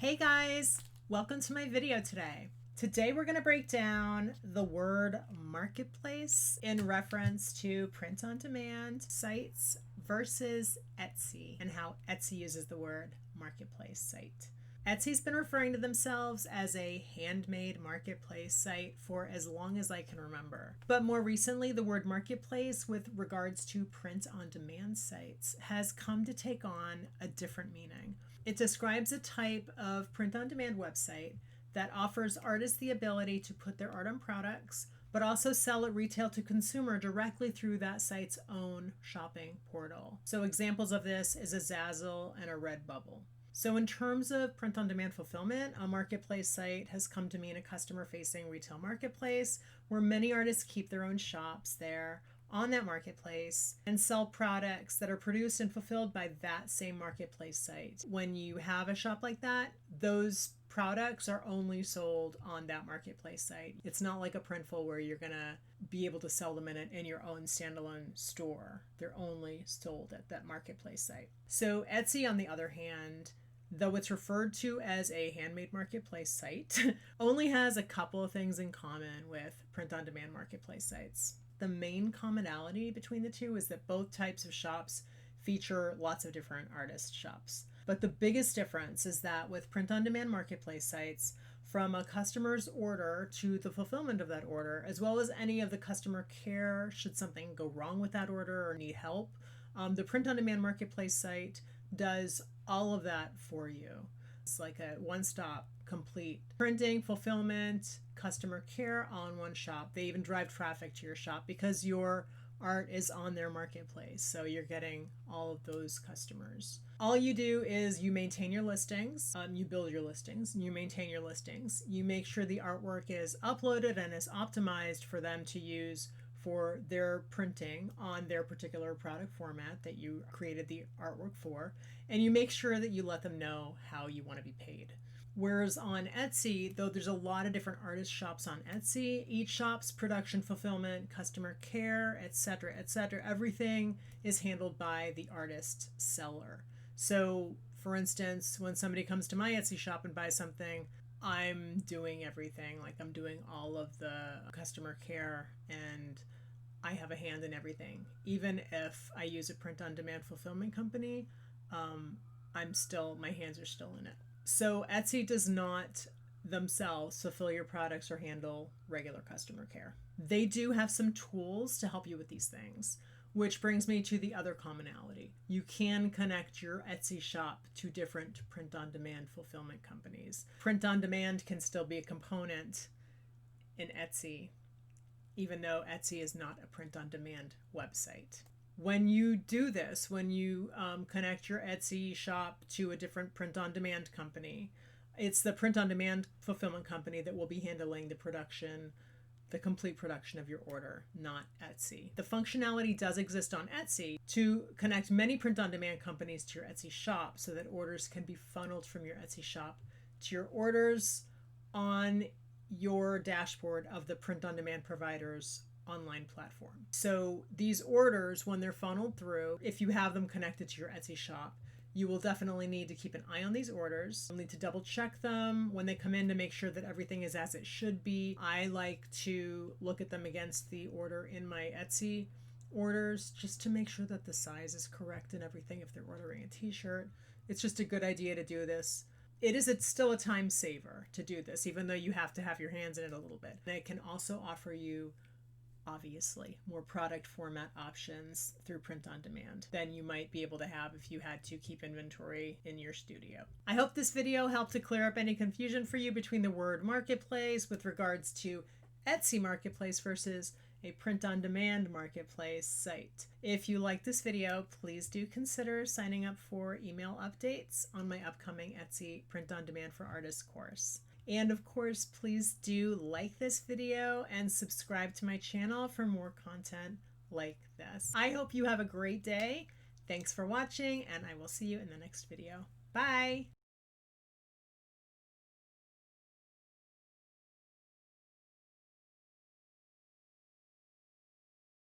Hey guys, welcome to my video today. Today we're going to break down the word marketplace in reference to print-on-demand sites versus Etsy and how Etsy uses the word marketplace site. Etsy's been referring to themselves as a handmade marketplace site for as long as I can remember. But more recently, the word marketplace with regards to print-on-demand sites has come to take on a different meaning. It describes a type of print-on-demand website that offers artists the ability to put their art on products, but also sell at retail to consumer directly through that site's own shopping portal. So examples of this is a Zazzle and a Redbubble. So in terms of print-on-demand fulfillment, a marketplace site has come to mean a customer-facing retail marketplace where many artists keep their own shops there on that marketplace and sell products that are produced and fulfilled by that same marketplace site. When you have a shop like that, those products are only sold on that marketplace site. It's not like a Printful where you're gonna be able to sell them in your own standalone store. They're only sold at that marketplace site. So Etsy, on the other hand, though it's referred to as a handmade marketplace site, only has a couple of things in common with print-on-demand marketplace sites. The main commonality between the two is that both types of shops feature lots of different artist shops. But the biggest difference is that with print-on-demand marketplace sites, from a customer's order to the fulfillment of that order, as well as any of the customer care should something go wrong with that order or need help, the print-on-demand marketplace site does all of that for you. It's like a one-stop complete printing, fulfillment, customer care all in one shop. They even drive traffic to your shop because your art is on their marketplace. So you're getting all of those customers. All you do is you maintain your listings, you build your listings, and you maintain your listings. You make sure the artwork is uploaded and is optimized for them to use for their printing on their particular product format that you created the artwork for, and you make sure that you let them know how you want to be paid. Whereas on Etsy, though there's a lot of different artist shops on Etsy, each shop's production, fulfillment, customer care, etc., everything is handled by the artist seller. So, for instance, when somebody comes to my Etsy shop and buys something, I'm doing everything. Like, I'm doing all of the customer care and I have a hand in everything. Even if I use a print-on-demand fulfillment company, my hands are still in it. So Etsy does not themselves fulfill your products or handle regular customer care. They do have some tools to help you with these things, which brings me to the other commonality. You can connect your Etsy shop to different print-on-demand fulfillment companies. Print-on-demand can still be a component in Etsy, even though Etsy is not a print-on-demand website. When you do this, when you connect your Etsy shop to a different print-on-demand company, it's the print-on-demand fulfillment company that will be handling the complete production of your order, not Etsy. The functionality does exist on Etsy to connect many print-on-demand companies to your Etsy shop so that orders can be funneled from your Etsy shop to your orders on your dashboard of the print-on-demand provider's online platform. So these orders, when they're funneled through, if you have them connected to your Etsy shop, you will definitely need to keep an eye on these orders. You'll need to double check them when they come in to make sure that everything is as it should be. I like to look at them against the order in my Etsy orders just to make sure that the size is correct and everything if they're ordering a t-shirt. It's just a good idea to do this. It's still a time saver to do this, even though you have to have your hands in it a little bit. And it can also offer you, obviously, more product format options through print-on-demand than you might be able to have if you had to keep inventory in your studio. I hope this video helped to clear up any confusion for you between the word marketplace with regards to Etsy marketplace versus a print-on-demand marketplace site. If you like this video, please do consider signing up for email updates on my upcoming Etsy print-on-demand for artists course. And of course, please do like this video and subscribe to my channel for more content like this. I hope you have a great day. Thanks for watching, and I will see you in the next video. Bye!